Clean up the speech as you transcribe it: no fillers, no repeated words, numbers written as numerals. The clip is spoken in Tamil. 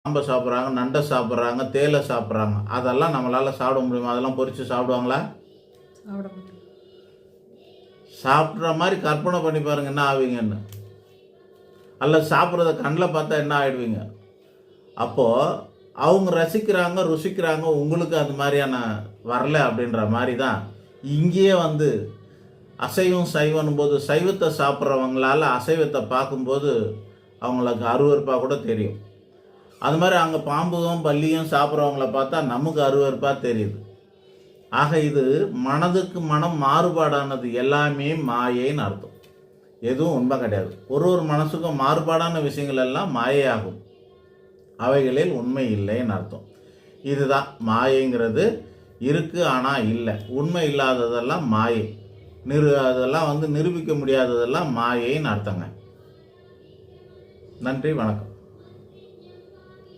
பாம்பை சாப்பிட்றாங்க, நண்டை சாப்பிட்றாங்க, தேலை சாப்பிட்றாங்க. அதெல்லாம் நம்மளால் சாப்பிட முடியுமா? அதெல்லாம் பொரித்து சாப்பிடுவாங்களா? சாப்பிட்ற மாதிரி கற்பனை பண்ணி பாருங்க என்ன ஆவீங்கன்னு. அல்ல சாப்பிட்றத கண்ணில் பார்த்தா என்ன ஆகிடுவீங்க? அப்போது அவங்க ரசிக்கிறாங்க, ருசிக்கிறாங்க, உங்களுக்கு அது மாதிரியான வரல அப்படின்ற மாதிரி தான் இங்கேயே அசைவம் சைவனும் போது சைவத்தை சாப்பிட்றவங்களால அசைவத்தை பார்க்கும்போது அவங்களுக்கு அருவருப்பாக கூட தெரியும். அது மாதிரி அங்கே பாம்பும் பல்லியும் சாப்பிட்றவங்கள பார்த்தா நமக்கு அருவருப்பாக தெரியுது. ஆக இது மனதுக்கு மனம் மாறுபாடானது எல்லாமே மாயைன்னு அர்த்தம். எதுவும் உண்மை கிடையாது. ஒரு மனசுக்கும் மாறுபாடான விஷயங்கள் எல்லாம் மாயையாகும். அவைகளில் உண்மை இல்லைன்னு அர்த்தம். இதுதான் மாயைங்கிறது. இருக்குது ஆனால் இல்லை. உண்மை இல்லாததெல்லாம் மாயை. அதெல்லாம் நிரூபிக்க முடியாததெல்லாம் மாயைன்னு அர்த்தங்க. நன்றி, வணக்கம்.